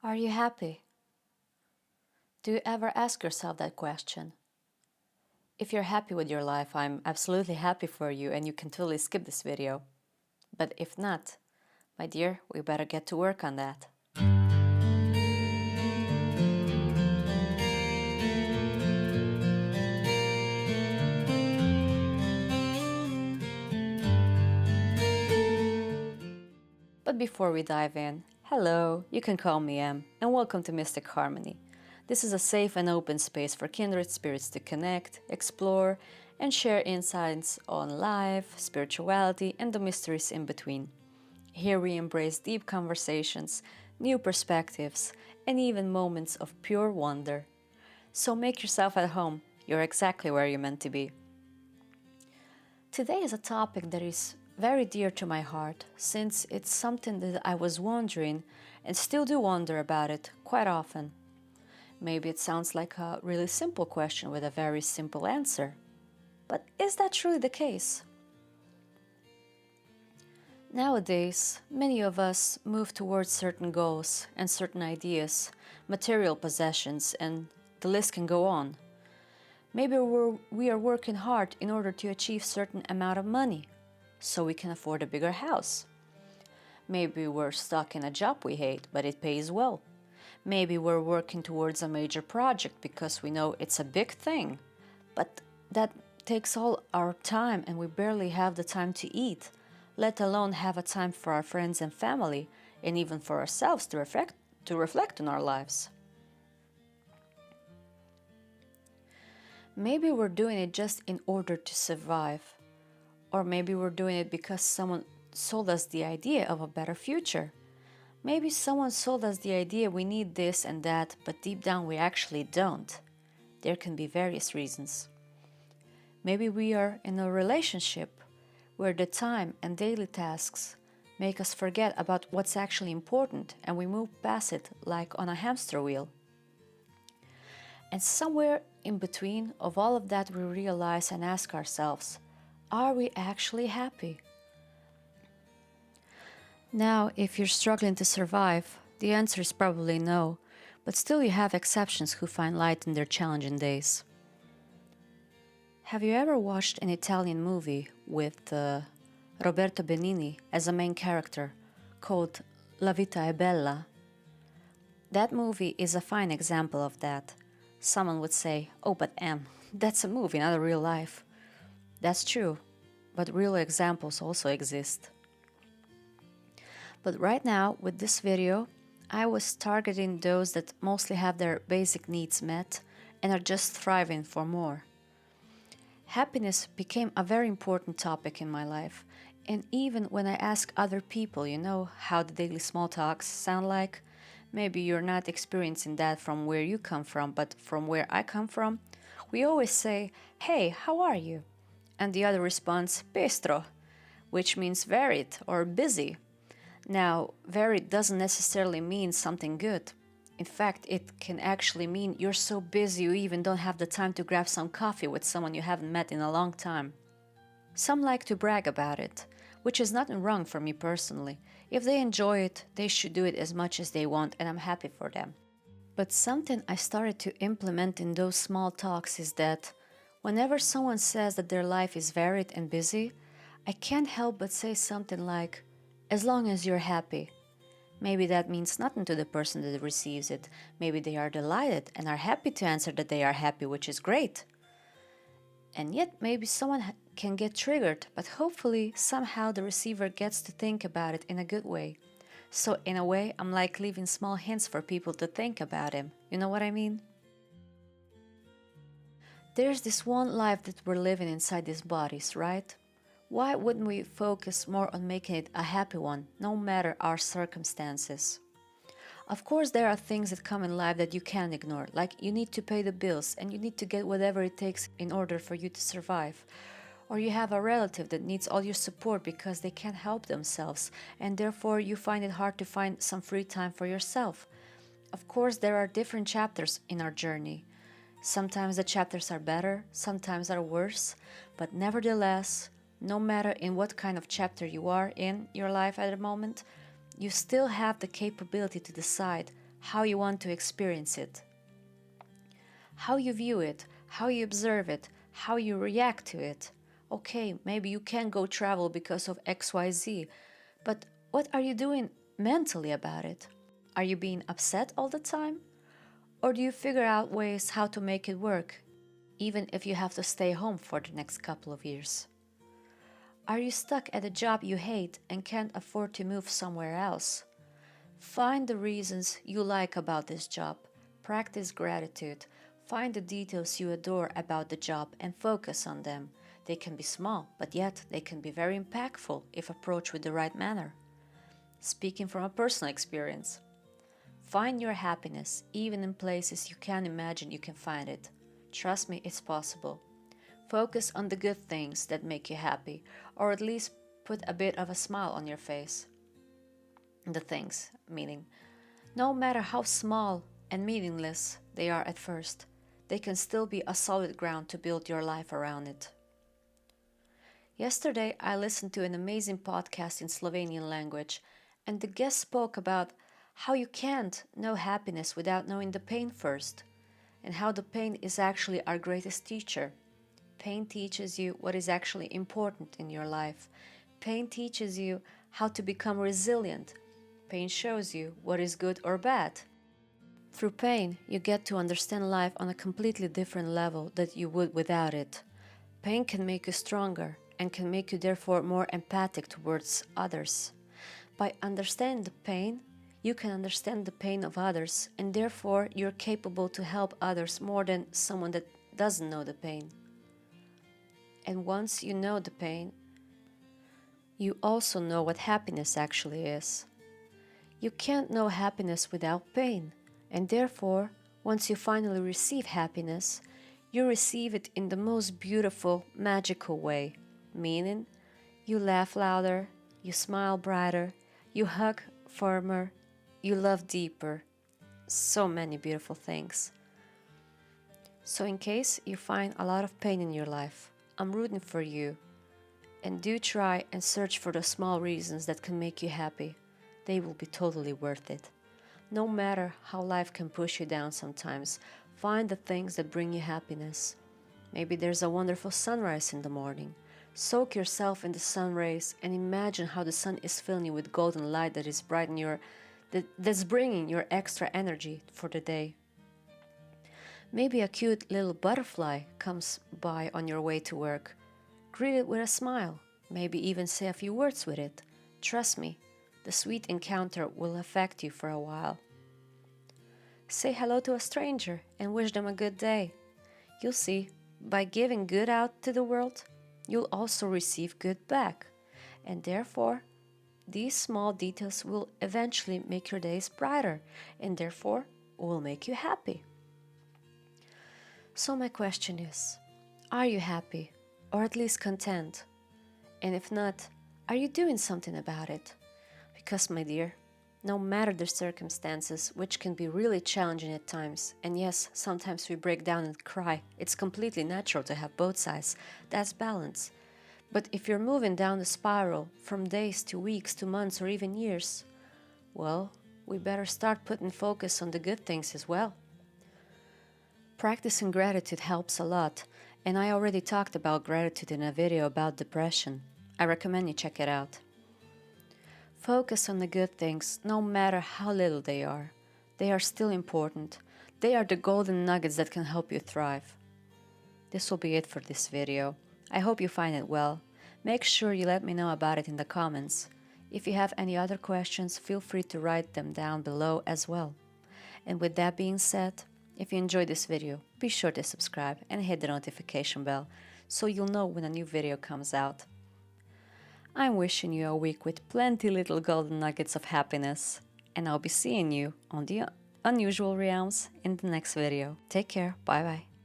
Are you happy? Do you ever ask yourself that question? If you're happy with your life, I'm absolutely happy for you and you can totally skip this video. But if not, my dear, we better get to work on that. But before we dive in, hello, you can call me Em, and welcome to Mystic Harmony. This is a safe and open space for kindred spirits to connect, explore, and share insights on life, spirituality, and the mysteries in between. Here we embrace deep conversations, new perspectives, and even moments of pure wonder. So make yourself at home. You're exactly where you're meant to be. Today is a topic that is very dear to my heart, since it's something that I was wondering and still do wonder about it quite often. Maybe it sounds like a really simple question with a very simple answer. But is that truly the case? Nowadays, many of us move towards certain goals and certain ideas, material possessions, and the list can go on. Maybe we are working hard in order to achieve certain amount of money, so we can afford a bigger house. Maybe we're stuck in a job we hate, but it pays well. Maybe we're working towards a major project because we know it's a big thing, but that takes all our time and we barely have the time to eat, let alone have a time for our friends and family, and even for ourselves to reflect on our lives. Maybe we're doing it just in order to survive. Or maybe we're doing it because someone sold us the idea of a better future. Maybe someone sold us the idea we need this and that, but deep down we actually don't. There can be various reasons. Maybe we are in a relationship where the time and daily tasks make us forget about what's actually important and we move past it like on a hamster wheel. And somewhere in between of all of that we realize and ask ourselves, are we actually happy? Now, if you're struggling to survive, the answer is probably no, but still you have exceptions who find light in their challenging days. Have you ever watched an Italian movie with Roberto Benigni as a main character called La vita è bella? That movie is a fine example of that. Someone would say, oh, but Em, that's a movie, not a real life. That's true, but real examples also exist. But right now, with this video, I was targeting those that mostly have their basic needs met and are just thriving for more. Happiness became a very important topic in my life, and even when I ask other people, how the daily small talks sound like, maybe you're not experiencing that from where you come from, but from where I come from, we always say, hey, how are you? And the other responds, pestro, which means varied or busy. Now, varied doesn't necessarily mean something good. In fact, it can actually mean you're so busy you even don't have the time to grab some coffee with someone you haven't met in a long time. Some like to brag about it, which is nothing wrong for me personally. If they enjoy it, they should do it as much as they want, and I'm happy for them. But something I started to implement in those small talks is that whenever someone says that their life is varied and busy, I can't help but say something like, as long as you're happy. Maybe that means nothing to the person that receives it. Maybe they are delighted and are happy to answer that they are happy, which is great. And yet maybe someone can get triggered, but hopefully somehow the receiver gets to think about it in a good way. So in a way, I'm like leaving small hints for people to think about him. You know what I mean? There's this one life that we're living inside these bodies, right? Why wouldn't we focus more on making it a happy one, no matter our circumstances? Of course, there are things that come in life that you can't ignore, like you need to pay the bills and you need to get whatever it takes in order for you to survive. Or you have a relative that needs all your support because they can't help themselves, and therefore you find it hard to find some free time for yourself. Of course, there are different chapters in our journey. Sometimes the chapters are better, sometimes are worse, but nevertheless, no matter in what kind of chapter you are in your life at the moment, you still have the capability to decide how you want to experience it. How you view it, how you observe it, how you react to it. Okay, maybe you can't go travel because of XYZ, but what are you doing mentally about it? Are you being upset all the time? Or do you figure out ways how to make it work, even if you have to stay home for the next couple of years? Are you stuck at a job you hate and can't afford to move somewhere else? Find the reasons you like about this job. Practice gratitude. Find the details you adore about the job and focus on them. They can be small, but yet they can be very impactful if approached with the right manner. Speaking from a personal experience. Find your happiness, even in places you can't imagine you can find it. Trust me, it's possible. Focus on the good things that make you happy, or at least put a bit of a smile on your face. The things, meaning, no matter how small and meaningless they are at first, they can still be a solid ground to build your life around it. Yesterday, I listened to an amazing podcast in Slovenian language, and the guest spoke about how you can't know happiness without knowing the pain first, and how the pain is actually our greatest teacher. Pain teaches you what is actually important in your life. Pain teaches you how to become resilient. Pain shows you what is good or bad. Through pain, you get to understand life on a completely different level than you would without it. Pain can make you stronger and can make you therefore more empathic towards others. By understanding the pain, you can understand the pain of others, and therefore you're capable to help others more than someone that doesn't know the pain. And once you know the pain, you also know what happiness actually is. You can't know happiness without pain, and therefore, once you finally receive happiness, you receive it in the most beautiful, magical way, meaning you laugh louder, you smile brighter, you hug firmer, you love deeper. So many beautiful things. So in case you find a lot of pain in your life, I'm rooting for you, and do try and search for the small reasons that can make you happy. They will be totally worth it. No matter how life can push you down sometimes, find the things that bring you happiness. Maybe there's a wonderful sunrise in the morning. Soak yourself in the sun rays and imagine how the sun is filling you with golden light that is that's bringing your extra energy for the day. Maybe a cute little butterfly comes by on your way to work. Greet it with a smile, maybe even say a few words with it. Trust me, the sweet encounter will affect you for a while. Say hello to a stranger and wish them a good day. You'll see, by giving good out to the world, you'll also receive good back. And therefore, these small details will eventually make your days brighter, and therefore will make you happy. So my question is, are you happy, or at least content? And if not, are you doing something about it? Because, my dear, no matter the circumstances, which can be really challenging at times, and yes, sometimes we break down and cry, it's completely natural to have both sides, that's balance. But if you're moving down the spiral from days to weeks to months or even years, well, we better start putting focus on the good things as well. Practicing gratitude helps a lot, and I already talked about gratitude in a video about depression. I recommend you check it out. Focus on the good things, no matter how little they are. They are still important. They are the golden nuggets that can help you thrive. This will be it for this video. I hope you find it well. Make sure you let me know about it in the comments. If you have any other questions, feel free to write them down below as well. And with that being said, if you enjoyed this video, be sure to subscribe and hit the notification bell so you'll know when a new video comes out. I'm wishing you a week with plenty little golden nuggets of happiness, and I'll be seeing you on the unusual realms in the next video. Take care, bye bye.